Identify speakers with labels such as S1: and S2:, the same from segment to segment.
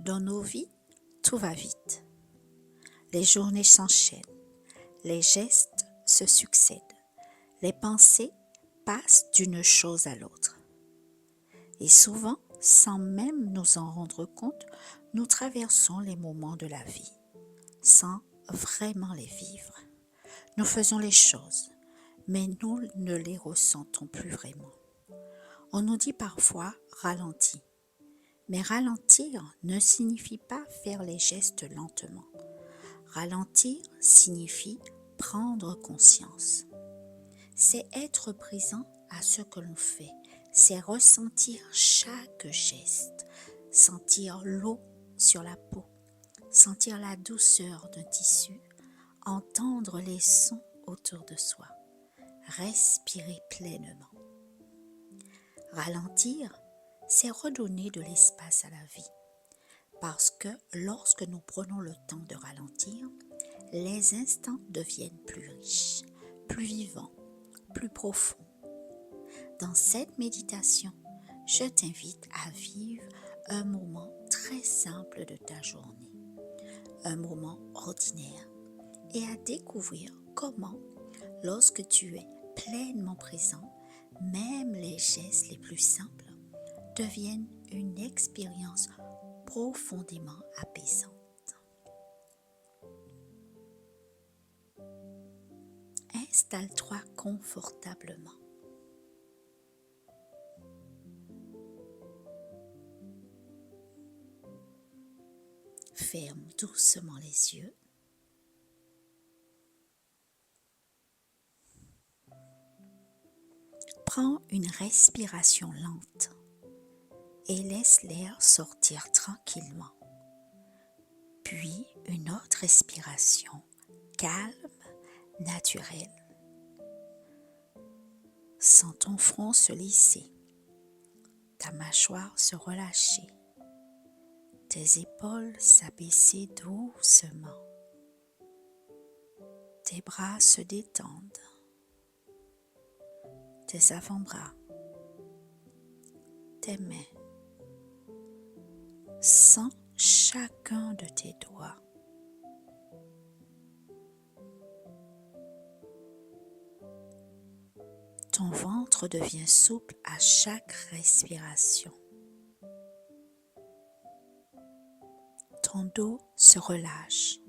S1: Dans nos vies, tout va vite. Les journées s'enchaînent, les gestes se succèdent, les pensées passent d'une chose à l'autre. Et souvent, sans même nous en rendre compte, nous traversons les moments de la vie, sans vraiment les vivre. Nous faisons les choses, mais nous ne les ressentons plus vraiment. On nous dit parfois « ralentis ». Mais ralentir ne signifie pas faire les gestes lentement. Ralentir signifie prendre conscience. C'est être présent à ce que l'on fait. C'est ressentir chaque geste, sentir l'eau sur la peau, sentir la douceur d'un tissu, entendre les sons autour de soi, respirer pleinement. Ralentir, c'est redonner de l'espace à la vie. Parce que lorsque nous prenons le temps de ralentir, les instants deviennent plus riches, plus vivants, plus profonds. Dans cette méditation, je t'invite à vivre un moment très simple de ta journée, un moment ordinaire, et à découvrir comment, lorsque tu es pleinement présent, même les gestes les plus simples deviennent une expérience profondément apaisante. Installe-toi confortablement. Ferme doucement les yeux. Prends une respiration lente et laisse l'air sortir tranquillement. Puis une autre respiration calme, naturelle. Sens ton front se lisser, ta mâchoire se relâcher, tes épaules s'abaisser doucement, tes bras se détendent, tes avant-bras, tes mains. Sens chacun de tes doigts. Ton ventre devient souple à chaque respiration. Ton dos se relâche.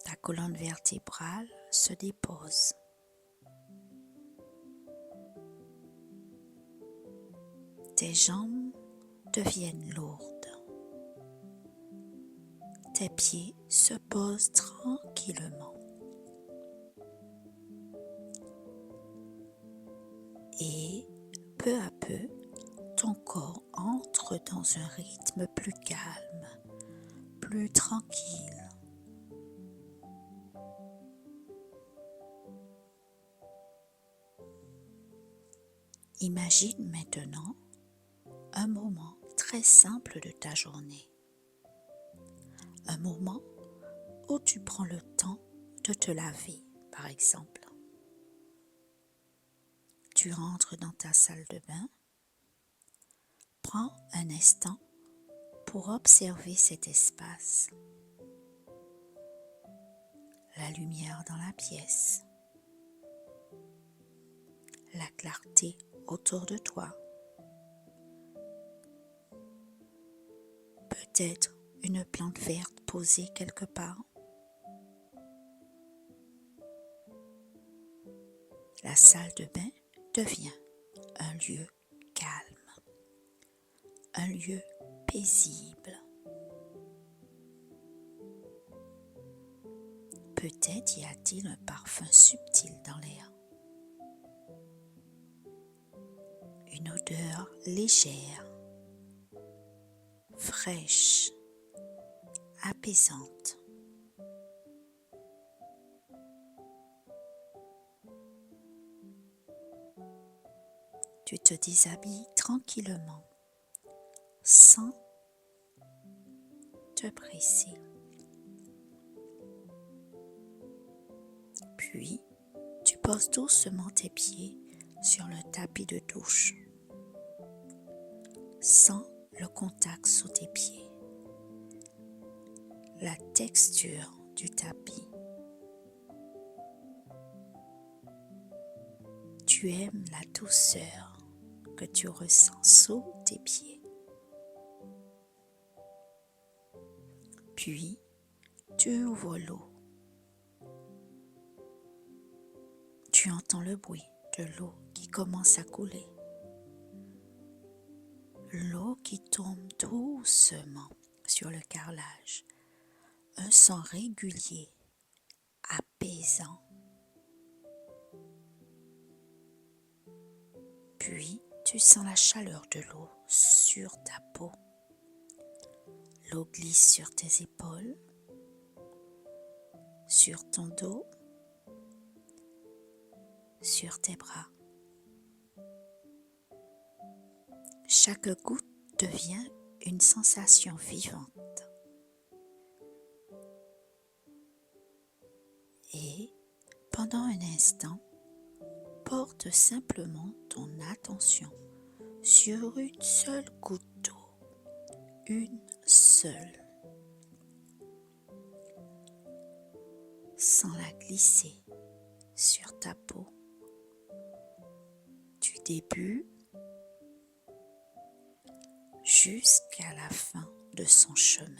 S1: Ta colonne vertébrale se dépose. Tes jambes deviennent lourdes. Tes pieds se posent tranquillement. Et peu à peu, ton corps entre dans un rythme plus calme, plus tranquille. Imagine maintenant un moment très simple de ta journée. Un moment où tu prends le temps de te laver, par exemple. Tu rentres dans ta salle de bain. Prends un instant pour observer cet espace. La lumière dans la pièce. La clarté autour de toi. Peut-être une plante verte posée quelque part. La salle de bain devient un lieu calme, un lieu paisible. Peut-être y a-t-il un parfum subtil dans l'air. Une odeur légère, fraîche, apaisante. Tu te déshabilles tranquillement, sans te presser. Puis, tu poses doucement tes pieds sur le tapis de douche. Sens le contact sous tes pieds, la texture du tapis. Tu aimes la douceur que tu ressens sous tes pieds. Puis, tu ouvres l'eau. Tu entends le bruit de l'eau qui commence à couler. L'eau qui tombe doucement sur le carrelage. Un son régulier, apaisant. Puis, tu sens la chaleur de l'eau sur ta peau. L'eau glisse sur tes épaules, sur ton dos, sur tes bras. Chaque goutte devient une sensation vivante. Et, pendant un instant, porte simplement ton attention sur une seule goutte d'eau, une seule. Sans la glisser sur ta peau, du début jusqu'à la fin de son chemin.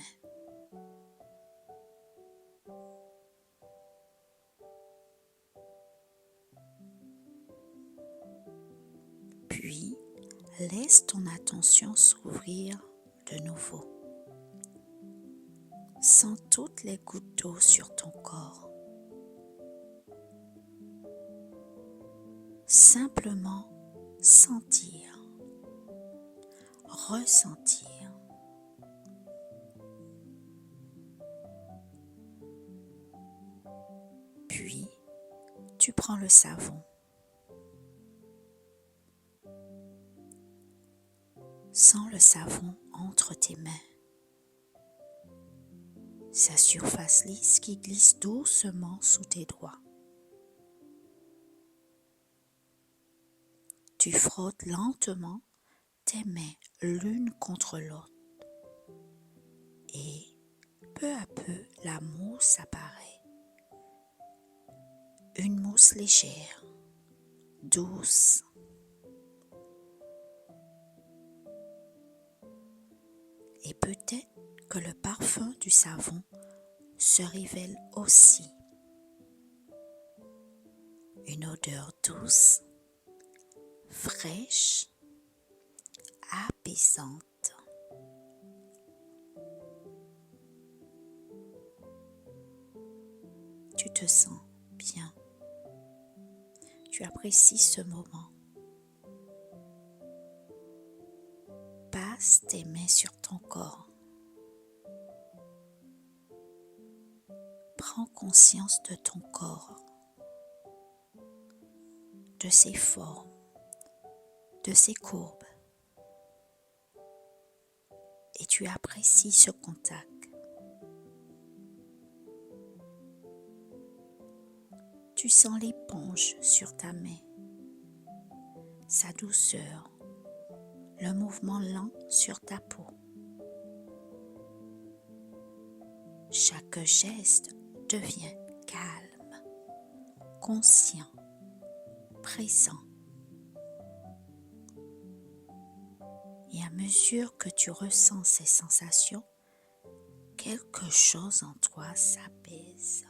S1: Puis, laisse ton attention s'ouvrir de nouveau. Sens toutes les gouttes d'eau sur ton corps. Simplement sentir, ressentir. Puis, tu prends le savon. Sens le savon entre tes mains. Sa surface lisse qui glisse doucement sous tes doigts. Tu frottes lentement tes mains l'une contre l'autre. Et peu à peu, la mousse apparaît. Une mousse légère, douce. Et peut-être que le parfum du savon se révèle aussi. Une odeur douce, fraîche, apaisante. Tu te sens bien. Tu apprécies ce moment. Passe tes mains sur ton corps. Prends conscience de ton corps, de ses formes, de ses courbes. Et tu apprécies ce contact. Tu sens l'éponge sur ta main, sa douceur, le mouvement lent sur ta peau. Chaque geste devient calme, conscient, présent. Et à mesure que tu ressens ces sensations, quelque chose en toi s'apaise.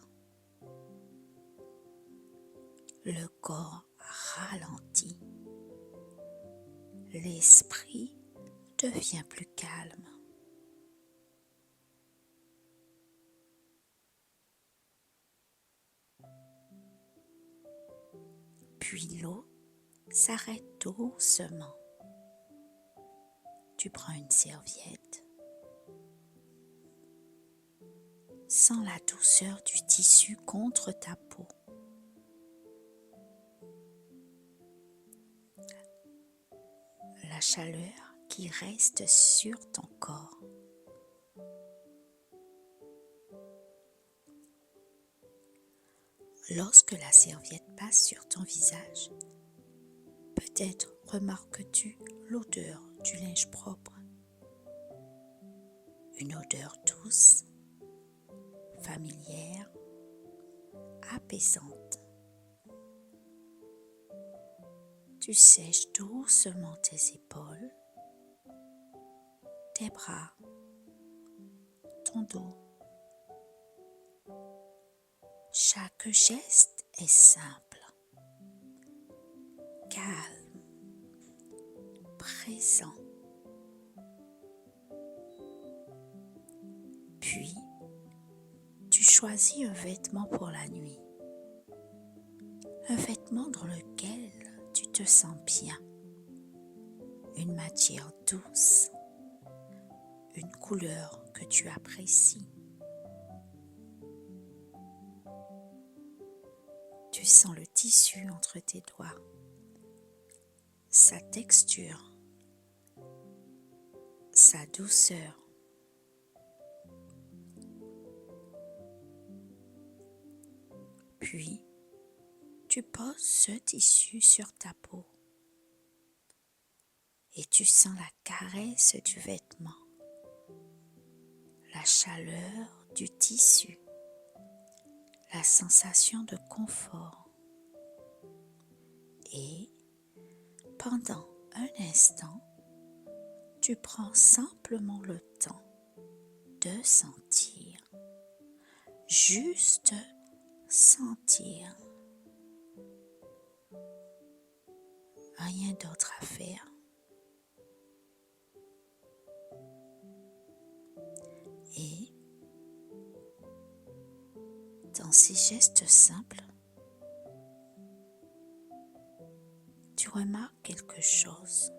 S1: Le corps ralentit. L'esprit devient plus calme. Puis l'eau s'arrête doucement. Tu prends une serviette. Sens la douceur du tissu contre ta peau. La chaleur qui reste sur ton corps. Lorsque la serviette passe sur ton visage, peut-être remarques-tu l'odeur du linge propre une odeur douce, familière, apaisante. Tu sèches doucement tes épaules, tes bras, ton dos. Chaque geste est simple, calme, présent. Puis, tu choisis un vêtement pour la nuit, un vêtement dans lequel tu te sens bien, une matière douce, une couleur que tu apprécies. Tu sens le tissu entre tes doigts, sa texture, sa douceur. Puis, tu poses ce tissu sur ta peau et tu sens la caresse du vêtement, la chaleur du tissu, la sensation de confort. Et pendant un instant, tu prends simplement le temps de sentir, juste sentir. Rien d'autre à faire. Et dans ces gestes simples, tu remarques quelque chose.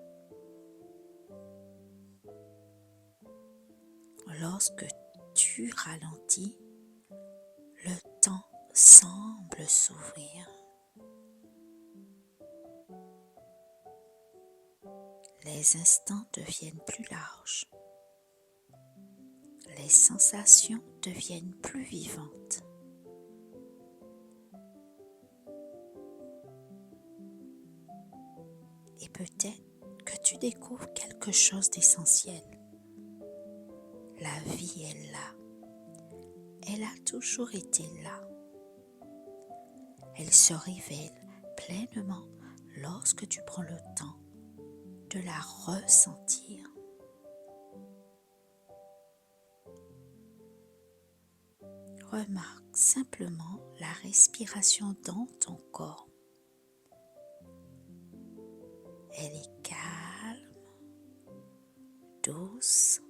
S1: Lorsque tu ralentis, le temps semble s'ouvrir. Les instants deviennent plus larges. Les sensations deviennent plus vivantes. Et peut-être que tu découvres quelque chose d'essentiel. La vie est là. Elle a toujours été là. Elle se révèle pleinement lorsque tu prends le temps de la ressentir. Remarque simplement la respiration dans ton corps. Elle est calme, douce,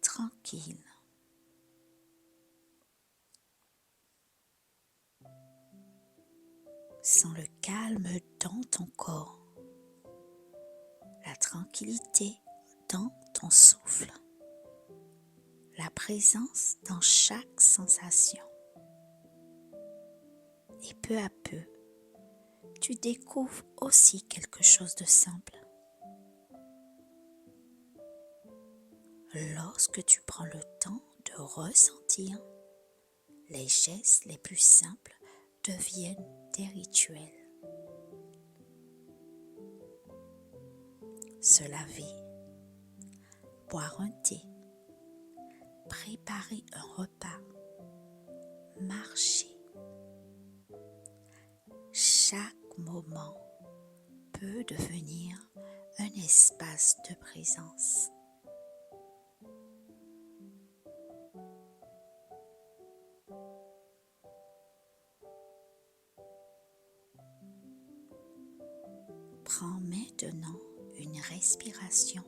S1: tranquille. Sens le calme dans ton corps, la tranquillité dans ton souffle, la présence dans chaque sensation. Et peu à peu, tu découvres aussi quelque chose de simple. Lorsque tu prends le temps de ressentir, les gestes les plus simples deviennent des rituels. Se laver, boire un thé, préparer un repas, marcher. Chaque moment peut devenir un espace de présence. Prends maintenant une respiration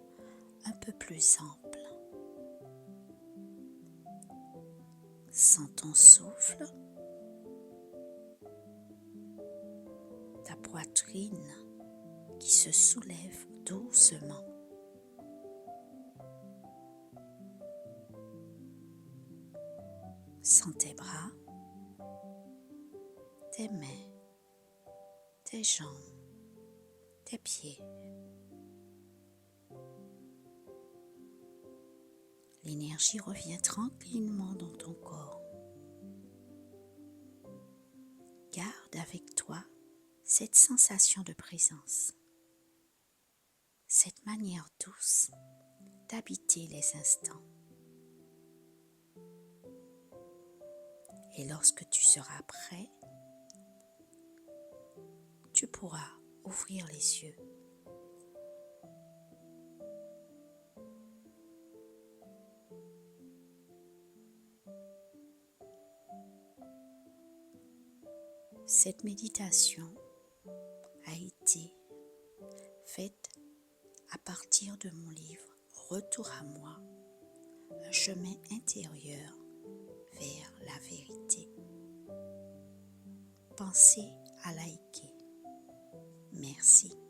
S1: un peu plus ample. Sens ton souffle, ta poitrine qui se soulève doucement. Sens tes bras, tes mains, tes jambes, tes pieds. L'énergie revient tranquillement dans ton corps. Garde avec toi cette sensation de présence, cette manière douce d'habiter les instants. Et lorsque tu seras prêt, tu pourras ouvrir les yeux. Cette méditation a été faite à partir de mon livre Retour à moi, un chemin intérieur vers la vérité. Pensez à liker. Merci.